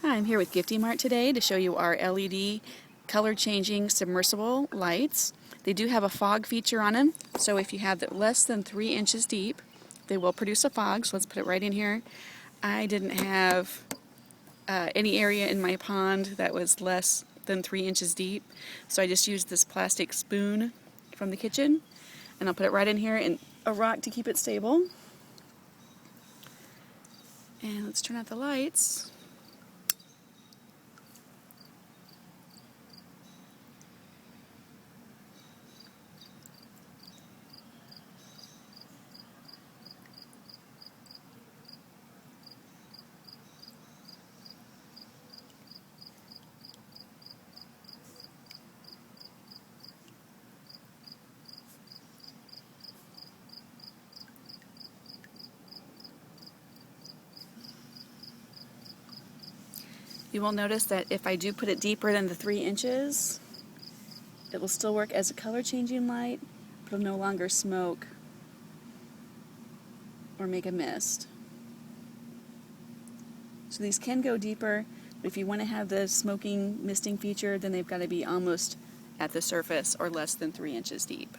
Hi, I'm here with GIFTE-MART today to show you our LED color changing submersible lights. They do have a fog feature on them, so if you have it less than 3 inches deep, they will produce a fog. So let's put it right in here. I didn't have any area in my pond that was less than 3 inches deep, so I just used this plastic spoon from the kitchen, and I'll put it right in here and a rock to keep it stable. And let's turn out the lights. You will notice that if I do put it deeper than the 3 inches, it will still work as a color changing light, but it'll no longer smoke or make a mist. So these can go deeper, but if you want to have the smoking misting feature, then they've got to be almost at the surface or less than 3 inches deep.